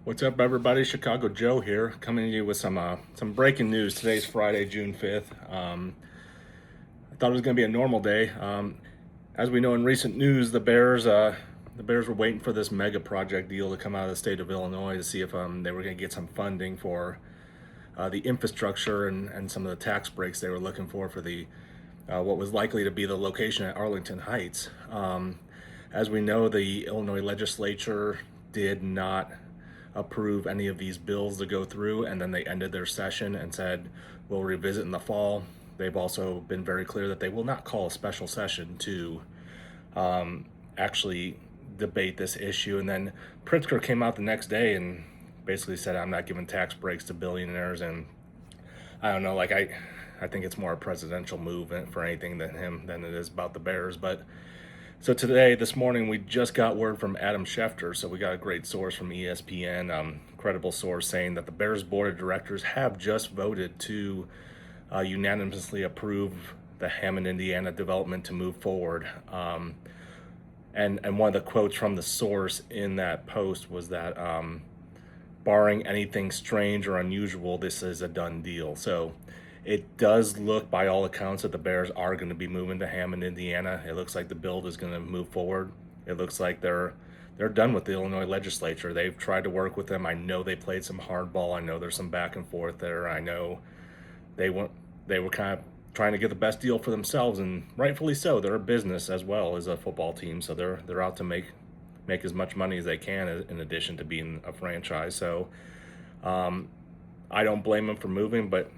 What's up, everybody? Chicago Joe here, coming to you with some breaking news. Today's Friday, June 5th. I thought it was going to be a normal day. As we know in recent news, the Bears were waiting for this mega project deal to come out of the state of Illinois to see if they were going to get some funding for the infrastructure and some of the tax breaks they were looking for the what was likely to be the location at Arlington Heights. As we know, the Illinois legislature did not approve any of these bills to go through, and then they ended their session and said, we'll revisit in the fall. They've also been very clear that they will not call a special session to actually debate this issue. And then Pritzker came out the next day and basically said, I'm not giving tax breaks to billionaires. And I don't know, I think it's more a presidential move for anything than it is about the Bears. But so this morning, we just got word from Adam Schefter. So we got a great source from ESPN, credible source, saying that the Bears board of directors have just voted to unanimously approve the Hammond, Indiana development to move forward. And one of the quotes from the source in that post was that, barring anything strange or unusual, this is a done deal. So it does look, by all accounts, that the Bears are going to be moving to Hammond, Indiana. It looks like the build is going to move forward. It looks like they're done with the Illinois legislature. They've tried to work with them. I know they played some hardball. I know there's some back and forth there. I know they were kind of trying to get the best deal for themselves, and rightfully so. They're a business as well as a football team, so they're out to make as much money as they can in addition to being a franchise. So I don't blame them for moving, but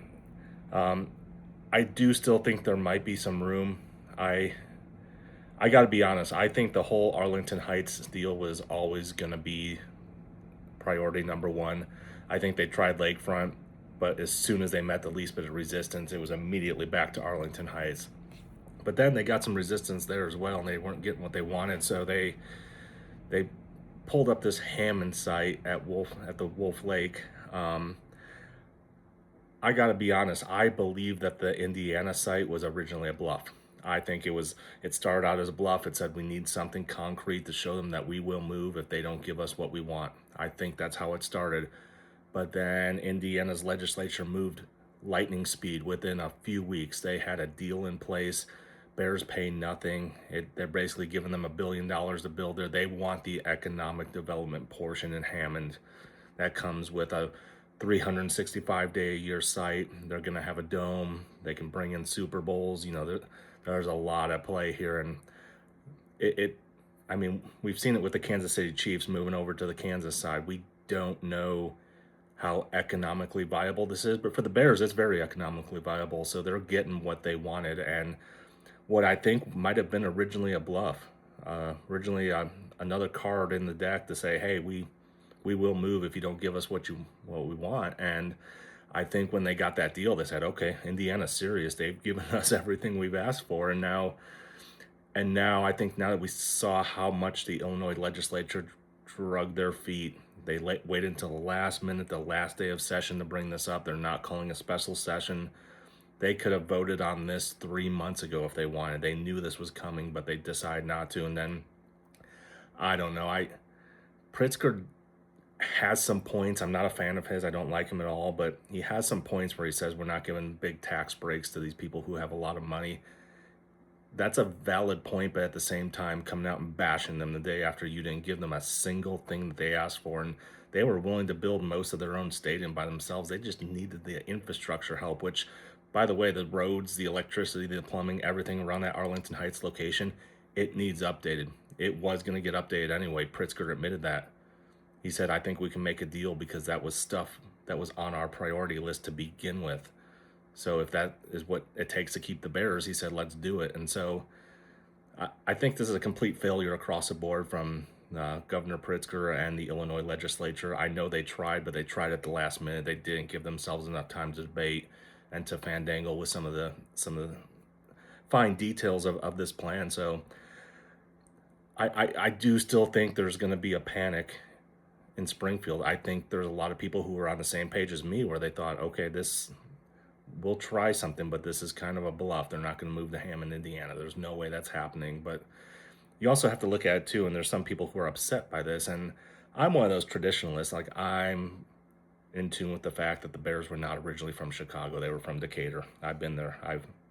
I do still think there might be some room. I got to be honest. I think the whole Arlington Heights deal was always going to be priority number one. I think they tried Lakefront, but as soon as they met the least bit of resistance, it was immediately back to Arlington Heights. But then they got some resistance there as well, and they weren't getting what they wanted, so they pulled up this Hammond site at the Wolf Lake. I got to be honest, I believe that the Indiana site was originally a bluff. I think it started out as a bluff. It said we need something concrete to show them that we will move if they don't give us what we want. I think that's how it started. But then Indiana's legislature moved lightning speed within a few weeks. They had a deal in place. Bears pay nothing. They're basically giving them $1 billion to build there. They want the economic development portion in Hammond. That comes with a 365-day-a-year site. They're going to have a dome. They can bring in Super Bowls. There's a lot at play here, and I mean, we've seen it with the Kansas City Chiefs moving over to the Kansas side. We don't know how economically viable this is, but for the Bears, it's very economically viable. So they're getting what they wanted, and what I think might have been originally a bluff, another card in the deck to say, hey, we will move if you don't give us what we want. And I think when they got that deal, they said, okay, Indiana's serious. They've given us everything we've asked for. And now I think now that we saw how much the Illinois legislature drug their feet, they waited until the last minute, the last day of session to bring this up. They're not calling a special session. They could have voted on this 3 months ago if they wanted. They knew this was coming, but they decided not to. And then, I don't know, Pritzker has some points. I'm not a fan of his. I don't like him at all, but he has some points where he says we're not giving big tax breaks to these people who have a lot of money. That's a valid point, but at the same time, coming out and bashing them the day after you didn't give them a single thing that they asked for, and they were willing to build most of their own stadium by themselves. They just needed the infrastructure help, which, by the way, the roads, the electricity, the plumbing, everything around that Arlington Heights location, it needs updated. It was going to get updated anyway. Pritzker admitted that. He said, I think we can make a deal because that was stuff that was on our priority list to begin with. So if that is what it takes to keep the Bears, he said, let's do it. And so I think this is a complete failure across the board from Governor Pritzker and the Illinois legislature. I know they tried, but they tried at the last minute. They didn't give themselves enough time to debate and to fandangle with some of the fine details of this plan. So I do still think there's going to be a panic in Springfield. I think there's a lot of people who are on the same page as me where they thought, okay, we'll try something, but this is kind of a bluff. They're not going to move to Hammond, Indiana. There's no way that's happening. But you also have to look at it too, and there's some people who are upset by this, and I'm one of those traditionalists. Like, I'm in tune with the fact that the Bears were not originally from Chicago. They were from Decatur. I've been there.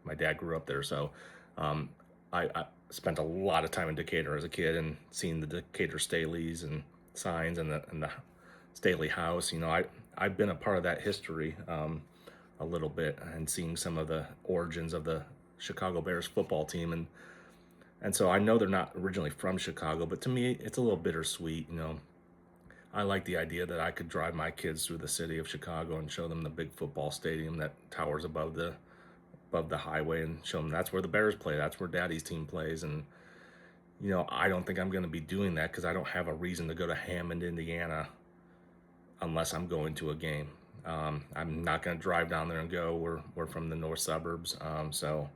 My dad grew up there, so um, I spent a lot of time in Decatur as a kid and seeing the Decatur Staleys and signs and the Staley House. I've been a part of that history a little bit and seeing some of the origins of the Chicago Bears football team, and so I know they're not originally from Chicago, but to me it's a little bittersweet. I like the idea that I could drive my kids through the city of Chicago and show them the big football stadium that towers above the highway, and show them that's where the Bears play. That's where Daddy's team plays. And I don't think I'm going to be doing that because I don't have a reason to go to Hammond, Indiana, unless I'm going to a game. I'm not going to drive down there and go. We're from the north suburbs, so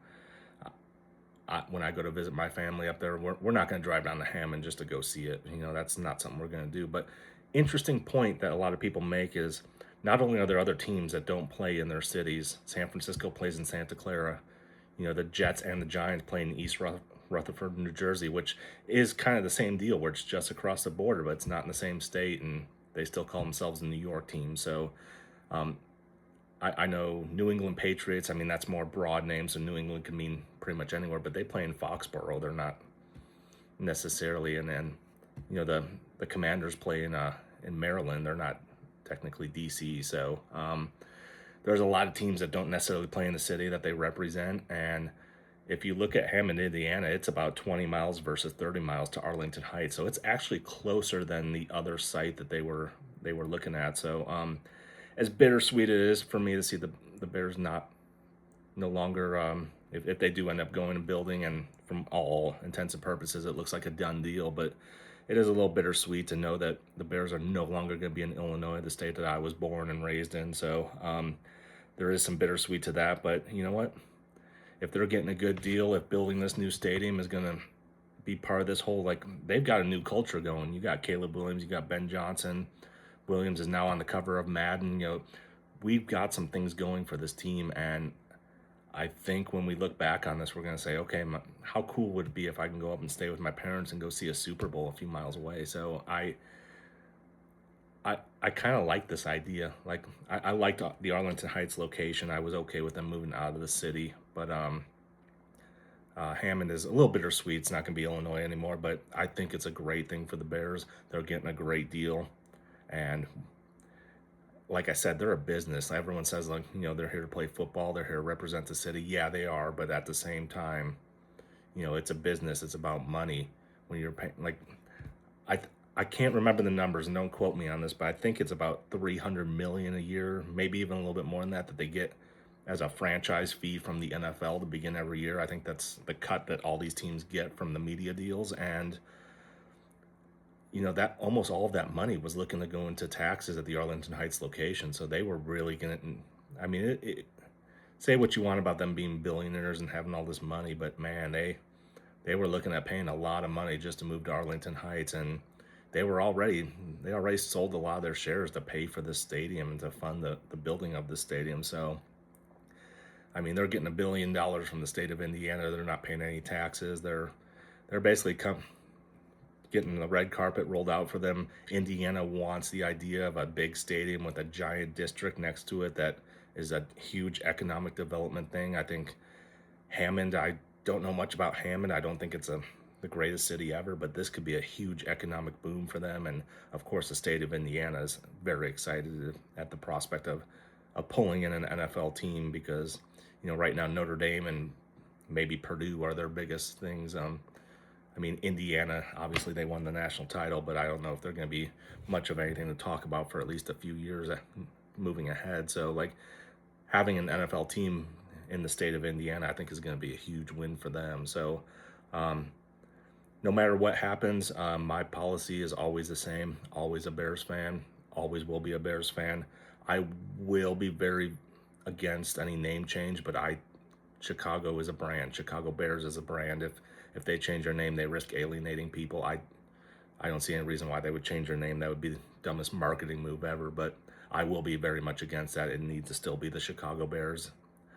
when I go to visit my family up there, we're not going to drive down to Hammond just to go see it. That's not something we're going to do. But interesting point that a lot of people make is not only are there other teams that don't play in their cities. San Francisco plays in Santa Clara. The Jets and the Giants play in East Rutherford, New Jersey, which is kind of the same deal where it's just across the border, but it's not in the same state, and they still call themselves a New York team. So um, I know New England Patriots. I mean, that's more broad name, so New England can mean pretty much anywhere. But they play in Foxborough. They're not necessarily, and then the Commanders play in Maryland. They're not technically DC. So there's a lot of teams that don't necessarily play in the city that they represent. And if you look at Hammond, Indiana, it's about 20 miles versus 30 miles to Arlington Heights. So it's actually closer than the other site that they were looking at. So as bittersweet it is for me to see the Bears no longer, if they do end up going and building, and from all intents and purposes it looks like a done deal, but it is a little bittersweet to know that the Bears are no longer going to be in Illinois, the state that I was born and raised in. So there is some bittersweet to that, but you know what, if they're getting a good deal, if building this new stadium is going to be part of this whole, like, they've got a new culture going. You got Caleb Williams, you got Ben Johnson. Williams is now on the cover of Madden. We've got some things going for this team, and I think when we look back on this, we're going to say, okay, how cool would it be if I can go up and stay with my parents and go see a Super Bowl a few miles away? So I kind of like this idea. Like, I liked the Arlington Heights location. I was okay with them moving out of the city, but Hammond is a little bittersweet. It's not going to be Illinois anymore, but I think it's a great thing for the Bears. They're getting a great deal. And like I said, they're a business. Everyone says, like, they're here to play football. They're here to represent the city. Yeah, they are. But at the same time, it's a business. It's about money. When you're paying, like, I can't remember the numbers, and don't quote me on this, but I think it's about $300 million a year, maybe even a little bit more than that they get as a franchise fee from the NFL to begin every year. I think that's the cut that all these teams get from the media deals. And that almost all of that money was looking to go into taxes at the Arlington Heights location. So they were really going to, I mean, say what you want about them being billionaires and having all this money, but man, they were looking at paying a lot of money just to move to Arlington Heights. And they already sold a lot of their shares to pay for this stadium and to fund the building of the stadium. So, I mean, they're getting $1 billion from the state of Indiana. They're not paying any taxes. They're basically getting the red carpet rolled out for them. Indiana wants the idea of a big stadium with a giant district next to it that is a huge economic development thing. I think Hammond, I don't know much about Hammond. I don't think it's the greatest city ever, but this could be a huge economic boom for them. And of course, the state of Indiana is very excited at the prospect of pulling in an NFL team because, right now Notre Dame and maybe Purdue are their biggest things. I mean, Indiana, obviously they won the national title, but I don't know if they're going to be much of anything to talk about for at least a few years moving ahead. So, like, having an NFL team in the state of Indiana, I think is going to be a huge win for them. So, no matter what happens, my policy is always the same. Always a Bears fan. Always will be a Bears fan. I will be very against any name change, but Chicago is a brand. Chicago Bears is a brand. If they change their name, they risk alienating people. I don't see any reason why they would change their name. That would be the dumbest marketing move ever. But I will be very much against that. It needs to still be the Chicago Bears.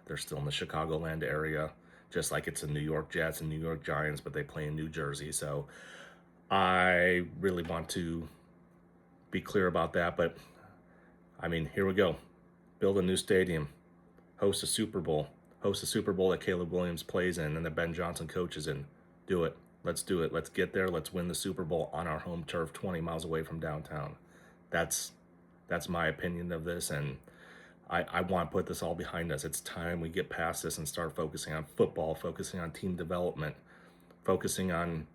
They're still in the Chicagoland area, just like it's the New York Jets and New York Giants, but they play in New Jersey. So I really want to be clear about that. But I mean, here we go. Build a new stadium, host a Super Bowl, that Caleb Williams plays in and that Ben Johnson coaches in. Do it. Let's do it. Let's get there. Let's win the Super Bowl on our home turf, 20 miles away from downtown. That's my opinion of this, and I want to put this all behind us. It's time we get past this and start focusing on football, focusing on team development, focusing on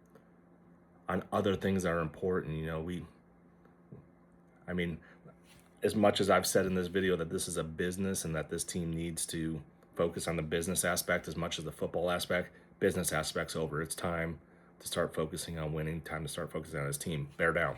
other things that are important. You know, I mean, as much as I've said in this video that this is a business and that this team needs to focus on the business aspect as much as the football aspect, business aspect's over. It's time to start focusing on winning, time to start focusing on his team. Bear down.